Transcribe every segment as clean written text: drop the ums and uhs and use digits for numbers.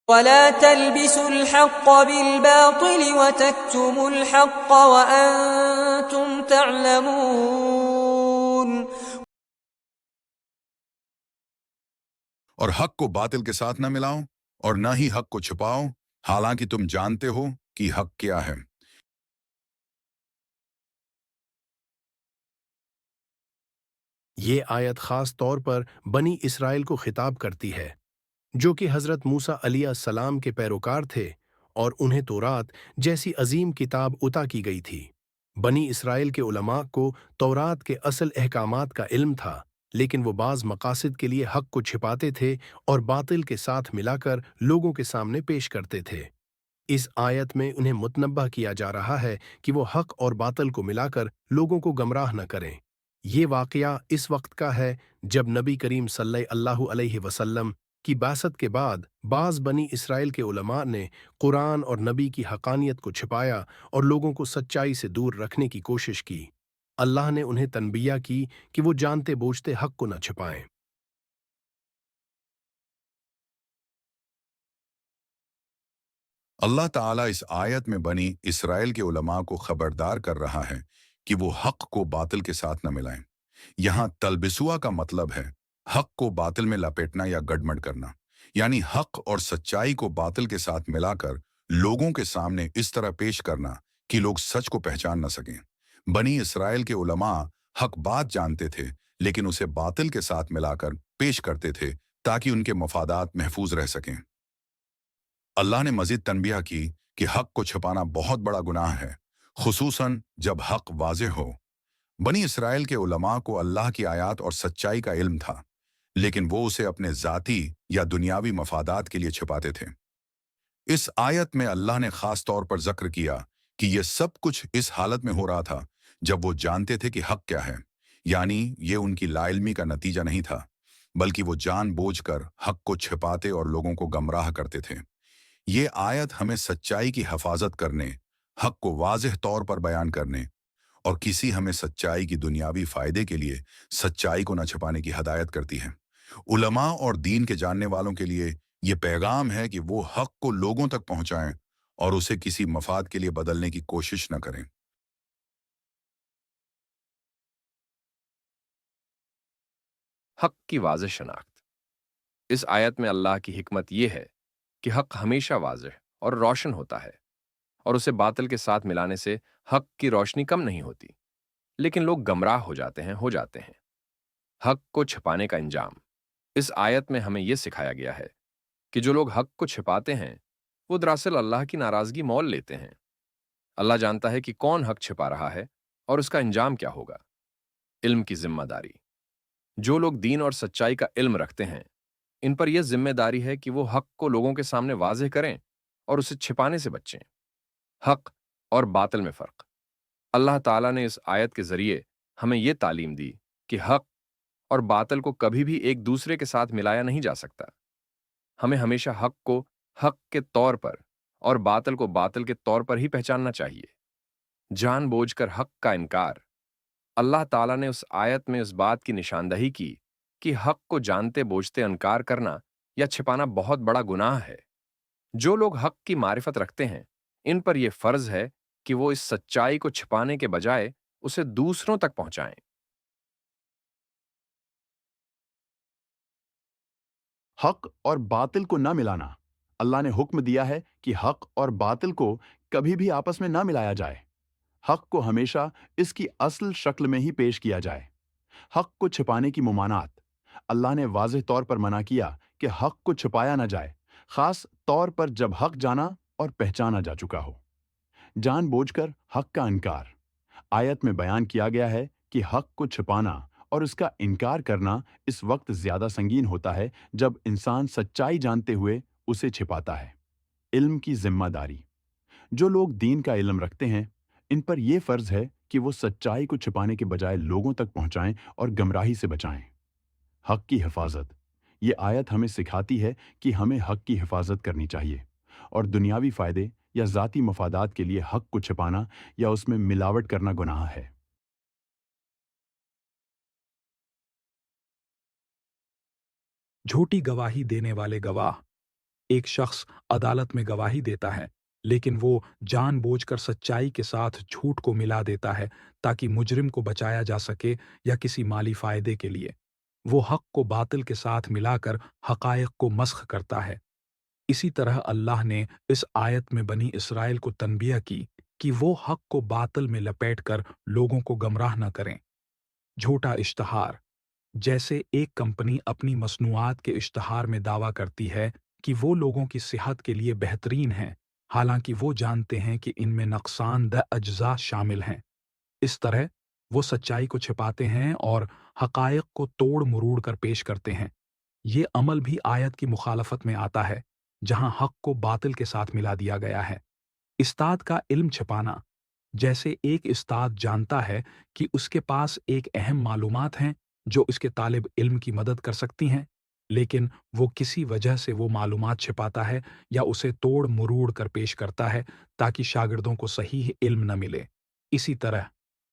ولا تلبسوا الحق بالباطل وتكتموا الحق وأنتم تعلمون. اور حق کو باطل کے ساتھ نہ ملاؤ اور نہ ہی حق کو چھپاؤ، حالانکہ تم جانتے ہو کہ حق کیا ہے۔ یہ آیت خاص طور پر بنی اسرائیل کو خطاب کرتی ہے، جو کہ حضرت موسیٰ علیہ السلام کے پیروکار تھے اور انہیں تورات جیسی عظیم کتاب عطا کی گئی تھی۔ بنی اسرائیل کے علماء کو تورات کے اصل احکامات کا علم تھا، لیکن وہ بعض مقاصد کے لیے حق کو چھپاتے تھے اور باطل کے ساتھ ملا کر لوگوں کے سامنے پیش کرتے تھے۔ اس آیت میں انہیں متنبہ کیا جا رہا ہے کہ وہ حق اور باطل کو ملا کر لوگوں کو گمراہ نہ کریں۔ یہ واقعہ اس وقت کا ہے جب نبی کریم صلی اللہ علیہ وسلم کی بعثت کے بعد بعض بنی اسرائیل کے علماء نے قرآن اور نبی کی حقانیت کو چھپایا اور لوگوں کو سچائی سے دور رکھنے کی کوشش کی۔ اللہ نے انہیں تنبیہ کی کہ وہ جانتے بوجھتے حق کو نہ چھپائیں۔ اللہ تعالیٰ اس آیت میں بنی اسرائیل کے علماء کو خبردار کر رہا ہے کہ وہ حق کو باطل کے ساتھ نہ ملائیں۔ یہاں تلبسوا کا مطلب ہے حق کو باطل میں لپیٹنا یا گڈمڈ کرنا، یعنی حق اور سچائی کو باطل کے ساتھ ملا کر لوگوں کے سامنے اس طرح پیش کرنا کہ لوگ سچ کو پہچان نہ سکیں۔ بنی اسرائیل کے علماء حق بات جانتے تھے، لیکن اسے باطل کے ساتھ ملا کر پیش کرتے تھے تاکہ ان کے مفادات محفوظ رہ سکیں۔ اللہ نے مزید تنبیہ کی کہ حق کو چھپانا بہت بڑا گناہ ہے، خصوصاً جب حق واضح ہو۔ بنی اسرائیل کے علماء کو اللہ کی آیات اور سچائی کا علم تھا، لیکن وہ اسے اپنے ذاتی یا دنیاوی مفادات کے لیے چھپاتے تھے۔ اس آیت میں اللہ نے خاص طور پر ذکر کیا کہ یہ سب کچھ اس حالت میں ہو رہا تھا جب وہ جانتے تھے کہ حق کیا ہے، یعنی یہ ان کی لا علمی کا نتیجہ نہیں تھا، بلکہ وہ جان بوجھ کر حق کو چھپاتے اور لوگوں کو گمراہ کرتے تھے۔ یہ آیت ہمیں سچائی کی حفاظت کرنے، حق کو واضح طور پر بیان کرنے اور کسی ہمیں سچائی کی دنیاوی فائدے کے لیے سچائی کو نہ چھپانے کی ہدایت کرتی ہے۔ علماء اور دین کے جاننے والوں کے لیے یہ پیغام ہے کہ وہ حق کو لوگوں تک پہنچائیں اور اسے کسی مفاد کے لیے بدلنے کی کوشش نہ کریں۔ حق کی واضح شناخت۔ اس آیت میں اللہ کی حکمت یہ ہے کہ حق ہمیشہ واضح اور روشن ہوتا ہے، اور اسے باطل کے ساتھ ملانے سے حق کی روشنی کم نہیں ہوتی، لیکن لوگ گمراہ ہو جاتے ہیں۔ حق کو چھپانے کا انجام۔ اس آیت میں ہمیں یہ سکھایا گیا ہے کہ جو لوگ حق کو چھپاتے ہیں وہ دراصل اللہ کی ناراضگی مول لیتے ہیں۔ اللہ جانتا ہے کہ کون حق چھپا رہا ہے اور اس کا انجام کیا ہوگا۔ علم کی ذمہ داری۔ جو لوگ دین اور سچائی کا علم رکھتے ہیں، ان پر یہ ذمہ داری ہے کہ وہ حق کو لوگوں کے سامنے واضح کریں اور اسے چھپانے سے بچیں۔ حق اور باطل میں فرق۔ اللہ تعالیٰ نے اس آیت کے ذریعے ہمیں یہ تعلیم دی کہ حق اور باطل کو کبھی بھی ایک دوسرے کے ساتھ ملایا نہیں جا سکتا۔ ہمیں ہمیشہ حق کو حق کے طور پر اور باطل کو باطل کے طور پر ہی پہچاننا چاہیے۔ جان بوجھ کر حق کا انکار۔ اللہ تعالیٰ نے اس آیت میں اس بات کی نشاندہی کی کہ حق کو جانتے بوجھتے انکار کرنا یا چھپانا بہت بڑا گناہ ہے۔ جو لوگ حق کی معرفت رکھتے ہیں، ان پر یہ فرض ہے کہ وہ اس سچائی کو چھپانے کے بجائے اسے دوسروں تک پہنچائیں۔ حق اور باطل کو نہ ملانا۔ اللہ نے حکم دیا ہے کہ حق اور باطل کو کبھی بھی آپس میں نہ ملایا جائے۔ حق کو ہمیشہ اس کی اصل شکل میں ہی پیش کیا جائے۔ حق کو چھپانے کی ممانعت۔ اللہ نے واضح طور پر منع کیا کہ حق کو چھپایا نہ جائے، خاص طور پر جب حق جانا اور پہچانا جا چکا ہو۔ جان بوجھ کر حق کا انکار۔ آیت میں بیان کیا گیا ہے کہ حق کو چھپانا اور اس کا انکار کرنا اس وقت زیادہ سنگین ہوتا ہے جب انسان سچائی جانتے ہوئے اسے چھپاتا ہے۔ علم کی ذمہ داری۔ جو لوگ دین کا علم رکھتے ہیں، ان پر یہ فرض ہے کہ وہ سچائی کو چھپانے کے بجائے لوگوں تک پہنچائیں اور گمراہی سے بچائیں۔ حق کی حفاظت۔ یہ آیت ہمیں سکھاتی ہے کہ ہمیں حق کی حفاظت کرنی چاہیے، اور دنیاوی فائدے یا ذاتی مفادات کے لیے حق کو چھپانا یا اس میں ملاوٹ کرنا گناہ ہے۔ جھوٹی گواہی دینے والے گواہ۔ ایک شخص अदालत में गवाही देता है, लेकिन वो जानबूझकर सच्चाई के साथ झूठ को मिला देता है ताकि मुजरिम को बचाया जा सके या किसी माली फायदे के लिए। वो हक को बातिल के साथ मिलाकर हकायक को मस्ख करता है। इसी तरह अल्लाह ने इस आयत में बनी इसराइल को तनबिया की कि वो हक को बातिल में लपेटकर लोगों को गमराह न करें। झूठा इश्तहार, जैसे एक कंपनी अपनी मसनूआत के इश्तहार में दावा करती है कि वो लोगों की सेहत के लिए बेहतरीन हैं, हालांकि वो जानते हैं कि इनमें नुकसानदेह अज्जा शामिल हैं। इस तरह वो सच्चाई को छिपाते हैं और हकायक को तोड़ मरोड़ कर पेश करते हैं। ये अमल भी आयत की मुखालफत में आता है, जहां हक को बातिल के साथ मिला दिया गया है। इस्ताद का इल्म छिपाना, जैसे एक इस्ताद जानता है कि उसके पास एक अहम मालूमात हैं जो उसके तालिब इल्म की मदद कर सकती हैं, लेकिन वो किसी वजह से वो मालूमात छिपाता है या उसे तोड़ मरोड़ कर पेश करता है ताकि शागिर्दों को सही इल्म न मिले। इसी तरह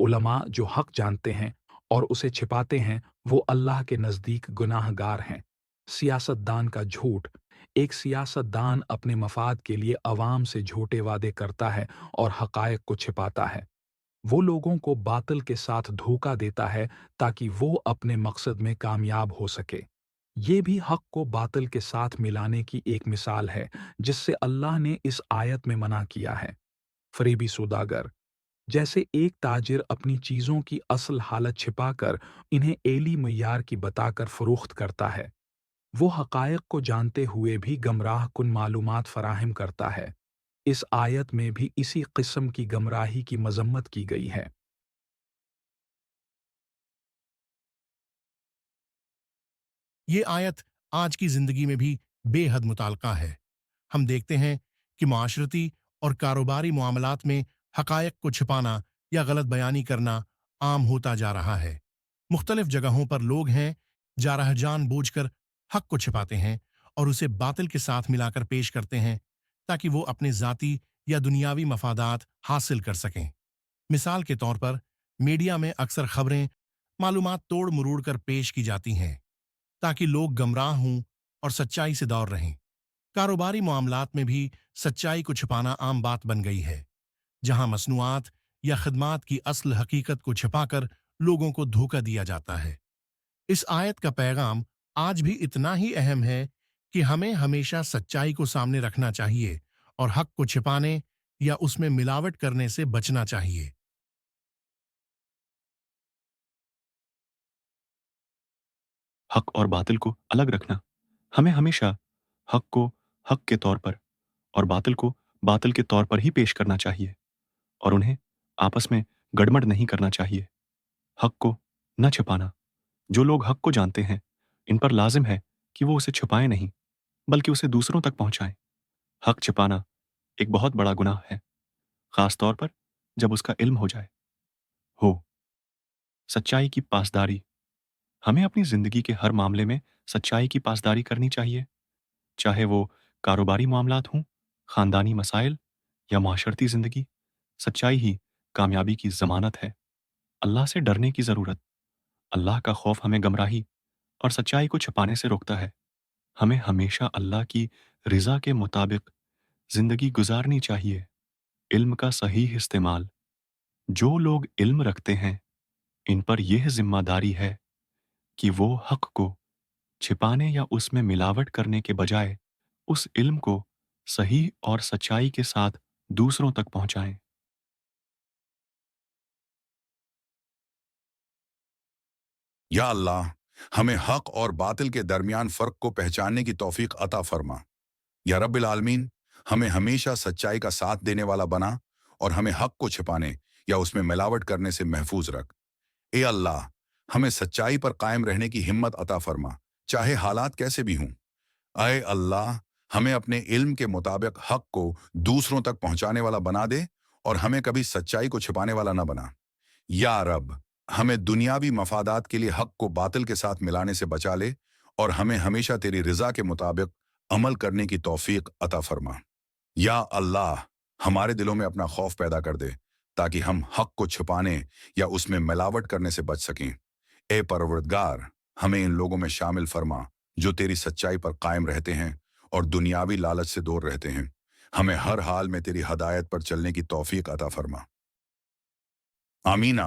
उलमा जो हक जानते हैं और उसे छिपाते हैं, वो अल्लाह के नज़दीक गुनाहगार हैं। सियासतदान का झूठ, एक सियासतदान अपने मफाद के लिए अवाम से झूठे वादे करता है और हकायक को छिपाता है। वो लोगों को बातिल के साथ धोखा देता है ताकि वो अपने मकसद में कामयाब हो सके। ये भी हक को बातिल के साथ मिलाने की एक मिसाल है जिससे अल्लाह ने इस आयत में मना किया है। फरेबी सौदागर, जैसे एक ताजिर अपनी चीज़ों की असल हालत छिपाकर इन्हें एली मय्यार की बताकर फरोख्त करता है। वो हकायक को जानते हुए भी गमराह कुन मालूमात फराहम करता है। इस आयत में भी इसी किस्म की गमराही की मजम्मत की गई है। ये आयत आज की जिंदगी में भी बेहद मुताल्का है। हम देखते हैं कि माशरती और कारोबारी मामलात में हकायक को छिपाना या गलत बयानी करना आम होता जा रहा है। मुख्तलिफ जगहों पर लोग हैं जारह जानबूझकर हक को छिपाते हैं और उसे बातिल के साथ मिलाकर पेश करते हैं ताकि वो अपने ज़ाती या दुनियावी मफादात हासिल कर सकें। मिसाल के तौर पर मीडिया में अक्सर खबरें मालूमात तोड़ मरोड़ कर पेश की जाती हैं ताकि लोग गमराह हों और सच्चाई से दूर रहें। कारोबारी मामलात में भी सच्चाई को छिपाना आम बात बन गई है, जहां मसनूआत या खदमात की असल हकीकत को छिपाकर लोगों को धोखा दिया जाता है। इस आयत का पैगाम आज भी इतना ही अहम है कि हमें हमेशा सच्चाई को सामने रखना चाहिए और हक को छिपाने या उसमें मिलावट करने से बचना चाहिए। हक और बातिल को अलग रखना। हमें हमेशा हक को हक के तौर पर और बातिल को बातिल के तौर पर ही पेश करना चाहिए और उन्हें आपस में गड़बड़ नहीं करना चाहिए। हक को न छिपाना। जो लोग हक को जानते हैं, इन पर लाजिम है कि वो उसे छुपाएं नहीं, बल्कि उसे दूसरों तक पहुंचाएं। हक छिपाना एक बहुत बड़ा गुनाह है, खास तौर पर जब उसका इल्म हो जाए। हो सच्चाई की पासदारी। हमें अपनी जिंदगी के हर मामले में सच्चाई की पासदारी करनी चाहिए, चाहे वो कारोबारी मामलात हों, खानदानी मसाइल या माशरती जिंदगी। सच्चाई ही कामयाबी की जमानत है। अल्लाह से डरने की जरूरत। अल्लाह का खौफ हमें गमराही और सच्चाई को छुपाने से रोकता है। हमें हमेशा अल्लाह की रिजा के मुताबिक जिंदगी गुजारनी चाहिए। इल्म का सही इस्तेमाल। जो लोग इल्म रखते हैं, इन पर यह जिम्मेदारी है कि वो हक को छिपाने या उसमें मिलावट करने के बजाय उस इल्म को सही और सच्चाई के साथ दूसरों तक पहुंचाएं। या अल्लाह, हमें हक और बातिल के दरमियान फ़र्क को पहचानने की तौफीक अता फरमा। या रब्बिल आलमीन, हमें हमेशा सच्चाई का साथ देने वाला बना और हमें हक को छिपाने या उसमें मिलावट करने से महफूज रख। ए अल्लाह, हमें सच्चाई पर कायम रहने की हिम्मत अता फरमा, चाहे हालात कैसे भी हों। आए अल्लाह, हमें अपने इल्म के मुताबिक हक को दूसरों तक पहुंचाने वाला बना दे और हमें कभी सच्चाई को छिपाने वाला न बना। या रब, हमें दुनियावी मफादात के लिए हक को बातिल के साथ मिलाने से बचा ले और हमें हमेशा तेरी रिजा के मुताबिक अमल करने की तौफीक अता फरमा। या अल्लाह, हमारे दिलों में अपना खौफ पैदा कर दे ताकि हम हक को छुपाने या उसमें मिलावट करने से बच सकें। ए परवरदिगार, हमें इन लोगों में शामिल फरमा जो तेरी सच्चाई पर कायम रहते हैं اور دنیاوی لالچ سے دور رہتے ہیں۔ ہمیں ہر حال میں تیری ہدایت پر چلنے کی توفیق عطا فرما۔ آمین۔